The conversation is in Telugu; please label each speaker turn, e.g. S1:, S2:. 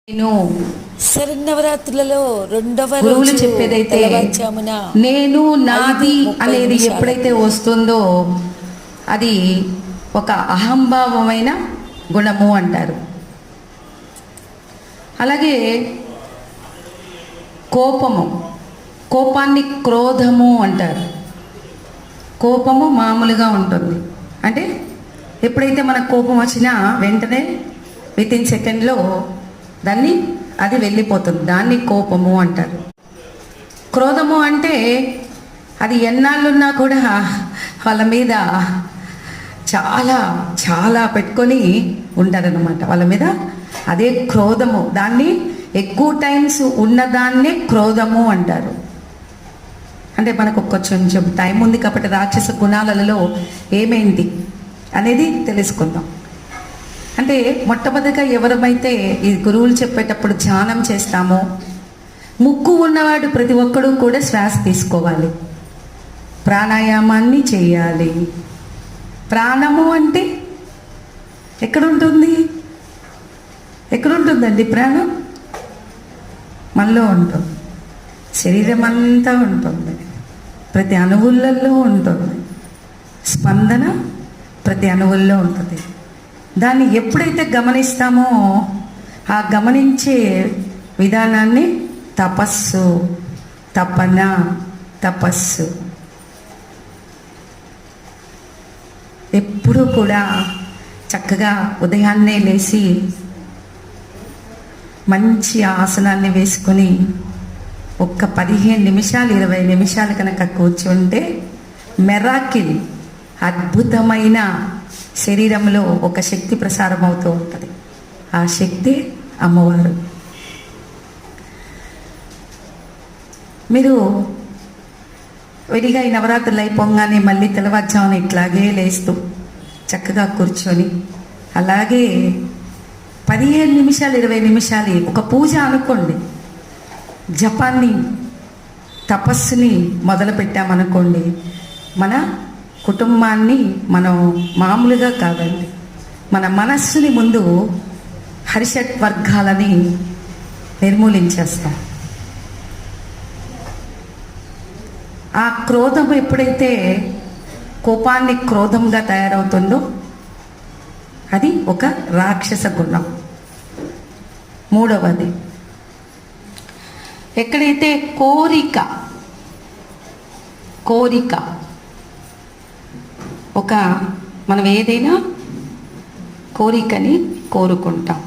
S1: నేను
S2: శరన్నవరాత్రులలో రెండవ
S1: గురువులు
S2: రోజు
S1: చెప్పేదైతే
S2: తెల్లవారుజామున
S1: నేను నాది
S2: 5:30
S1: అనేది
S2: నిమిషాలు.
S1: ఎప్పుడైతే వస్తుందో అది ఒక అహంభావమైన గుణము అంటారు. అలాగే కోపాన్ని క్రోధము అంటారు. కోపము మామూలుగా ఉంటుంది, అంటే ఎప్పుడైతే మనకు కోపం వచ్చినా వెంటనే వితిన్ సెకండ్లో అది వెళ్ళిపోతుంది. దాన్ని కోపము అంటారు. క్రోధము అంటే అది ఎన్నాళ్ళున్నా కూడా వాళ్ళ మీద చాలా చాలా పెట్టుకొని ఉంటారనమాట. వాళ్ళ మీద అదే క్రోధము. దాన్ని ఎక్కువ టైమ్స్ ఉన్నదాన్నే క్రోధము అంటారు. అంటే మనకు కొంచెం టైం ఉంది కాబట్టి రాక్షస గుణాలలో ఏమైంది అనేది తెలుసుకుందాం. అంటే మొట్టమొదటిగా ఎవరమైతే ఈ గురువులు చెప్పేటప్పుడు ధ్యానం చేస్తామో, ముక్కు ఉన్నవాడు ప్రతి ఒక్కడూ కూడా శ్వాస తీసుకోవాలి, ప్రాణాయామాన్ని చేయాలి. ప్రాణము అంటే ఎక్కడుంటుందండి? ప్రాణం మనలో ఉంటుంది, శరీరం అంతా ఉంటుంది, ప్రతి అణువులలో ఉంటుంది, స్పందన ప్రతి అణువుల్లో ఉంటుంది. దాన్ని ఎప్పుడైతే గమనిస్తామో ఆ గమనించే విధానాన్ని తపస్సు. ఎప్పుడూ కూడా చక్కగా ఉదయాన్నే లేచి మంచి ఆసనాన్ని వేసుకొని ఒక్క 15 నిమిషాలు 20 నిమిషాలు కనుక కూర్చుంటే మెరాకిల్, అద్భుతమైన శరీరంలో ఒక శక్తి ప్రసారం అవుతూ ఉంటుంది. ఆ శక్తి అమ్మవారు. మీరు విడిగా ఈ నవరాత్రులు అయిపోగానే మళ్ళీ తెల్లవారుజామున ఇట్లాగే లేస్తూ చక్కగా కూర్చొని అలాగే 15 నిమిషాలు 20 నిమిషాలు ఒక పూజ అనుకోండి, జపాన్ని తపస్సుని మొదలు పెట్టామనుకోండి, మన కుటుంబాన్ని మనం మామూలుగా కాదండి, మన మనస్సుని ముందు హరిషట్ వర్గాలని నిర్మూలించేస్తాం. ఆ క్రోధం ఎప్పుడైతే కోపాన్ని క్రోధంగా తయారవుతుందో అది ఒక రాక్షస గుణం. మూడవది, ఎక్కడైతే కోరిక మనం ఏదైనా కోరికని కోరుకుంటాం.